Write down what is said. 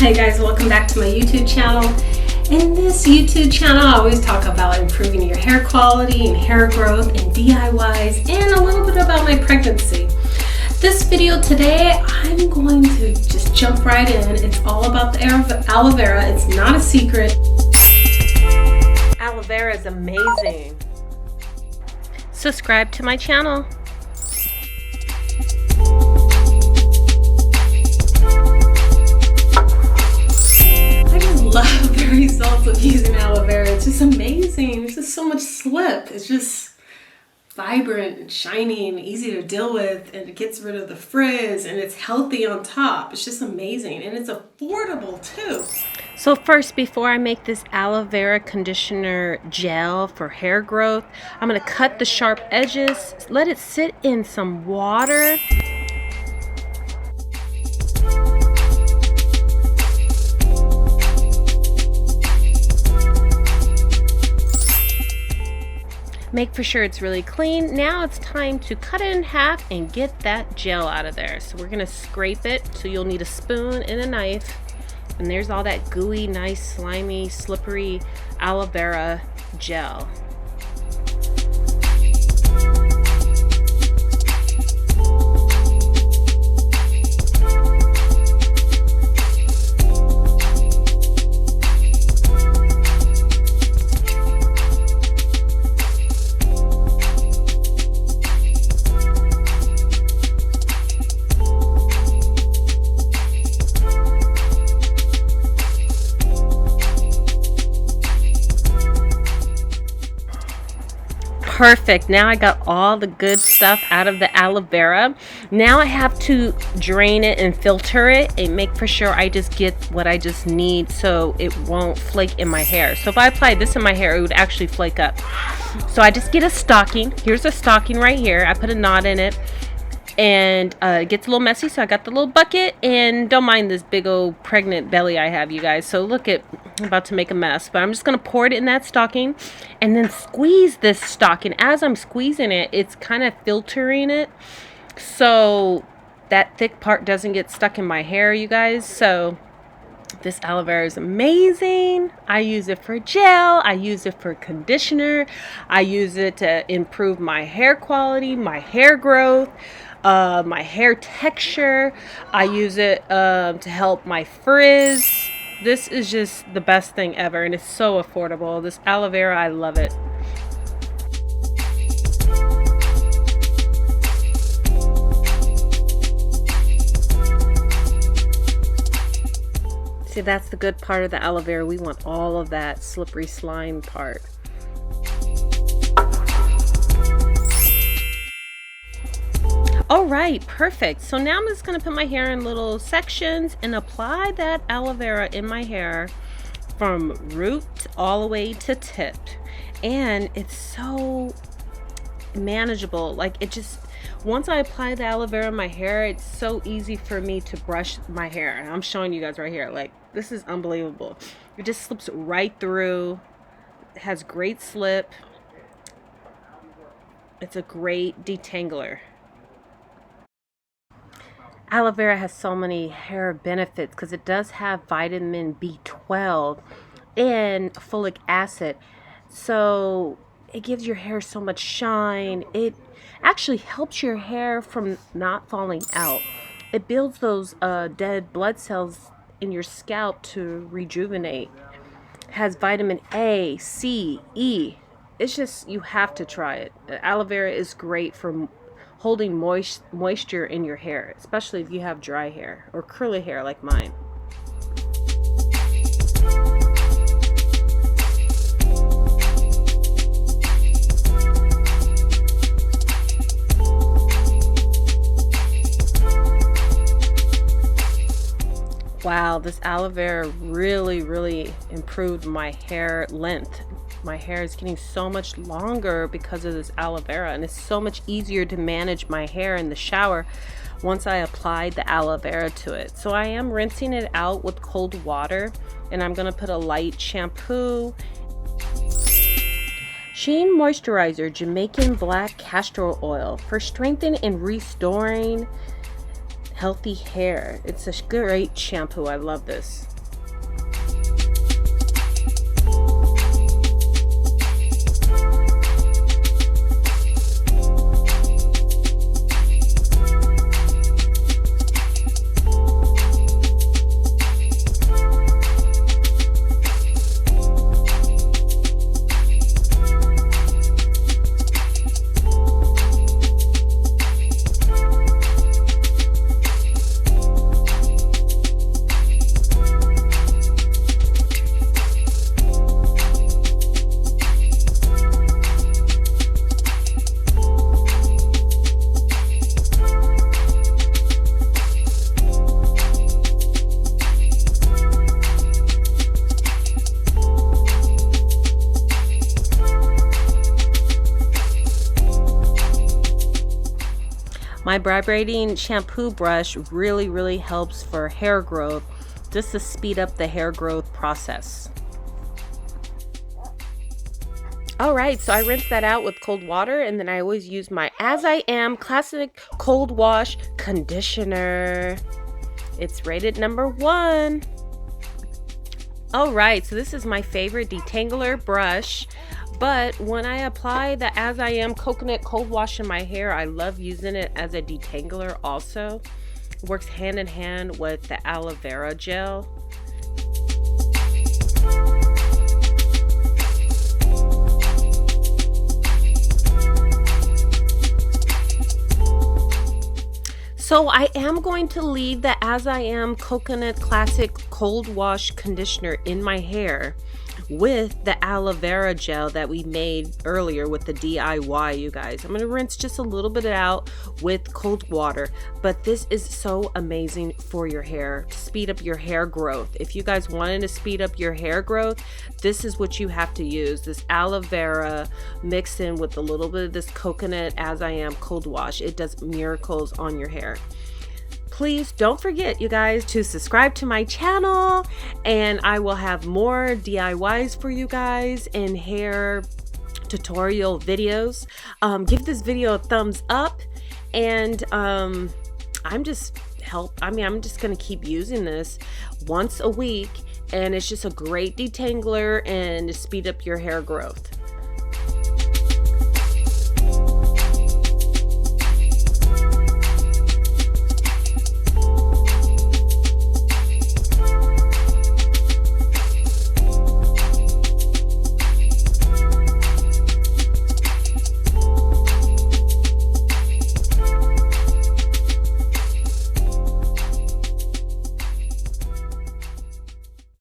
Hey guys, welcome back to my YouTube channel. In this YouTube channel, I always talk about improving your hair quality and hair growth and DIYs and a little bit about my pregnancy. This video today, I'm going to just jump right in. It's all about the aloe vera. It's not a secret. Aloe vera is amazing. Subscribe to my channel. Love the results of using aloe vera. It's just amazing. There's just so much slip. It's just vibrant and shiny and easy to deal with, and it gets rid of the frizz, and it's healthy on top. It's just amazing, and it's affordable too. So first, before I make this aloe vera conditioner gel for hair growth, I'm going to cut the sharp edges, let it sit in some water. Make for sure it's really clean. Now it's time to cut it in half and get that gel out of there. So we're gonna scrape it. So you'll need a spoon and a knife. And there's all that gooey, nice, slimy, slippery aloe vera gel. Perfect. Now I got all the good stuff out of the aloe vera. Now I have to drain it and filter it and make for sure I just get what I just need so it won't flake in my hair. So if I applied this in my hair, it would actually flake up. So I just get a stocking. Here's a stocking right here. I put a knot in it, and it gets a little messy, so I got the little bucket, and don't mind this big old pregnant belly I have, you guys. So look at, I'm about to make a mess, but I'm just gonna pour it in that stocking and then squeeze this stocking. As I'm squeezing it, it's kind of filtering it so that thick part doesn't get stuck in my hair, you guys. So this aloe vera is amazing. I use it for gel, I use it for conditioner, I use it to improve my hair quality, my hair growth, my hair texture. I use it to help my frizz. This is just the best thing ever, and it's so affordable. This aloe vera, I love it. See, that's the good part of the aloe vera. We want all of that slippery slime part. All right, perfect. So now I'm just gonna put my hair in little sections and apply that aloe vera in my hair from root all the way to tip. And it's so manageable. Like, it just, once I apply the aloe vera in my hair, it's so easy for me to brush my hair. And I'm showing you guys right here. Like, this is unbelievable. It just slips right through. It has great slip. It's a great detangler. Aloe vera has so many hair benefits because it does have vitamin B12 and folic acid. So it gives your hair so much shine. It actually helps your hair from not falling out. It builds those dead blood cells in your scalp to rejuvenate. It has vitamin A, C, E. It's just, you have to try it. Aloe vera is great for holding moisture in your hair, especially if you have dry hair or curly hair like mine. Wow, this aloe vera really improved my hair length. My hair is getting so much longer because of this aloe vera, and it's so much easier to manage my hair in the shower once I applied the aloe vera to it. So I am rinsing it out with cold water, and I'm gonna put a light shampoo. Sheen Moisturizer Jamaican Black Castor Oil for strengthening and restoring healthy hair. It's a great shampoo. I love this. My vibrating shampoo brush really helps for hair growth, just to speed up the hair growth process. All right, so I rinse that out with cold water, and then I always use my As I Am Classic Cold Wash Conditioner. It's rated #1. All right, so this is my favorite detangler brush, but when I apply the As I Am Coconut Cold Wash in my hair, I love using it as a detangler also. It works hand in hand with the Aloe Vera gel. So I am going to leave the As I Am Coconut Classic Cold Wash Conditioner in my hair with the aloe vera gel that we made earlier with the DIY, you guys. I'm going to rinse just a little bit out with cold water, but this is so amazing for your hair to speed up your hair growth. If you guys wanted to speed up your hair growth, this is what you have to use. This aloe vera mixed in with a little bit of this coconut As I Am cold wash. It does miracles on your hair. Please don't forget, you guys, to subscribe to my channel, and I will have more DIYs for you guys and hair tutorial videos. Give this video a thumbs up, and I'm just gonna keep using this once a week, and it's just a great detangler and to speed up your hair growth.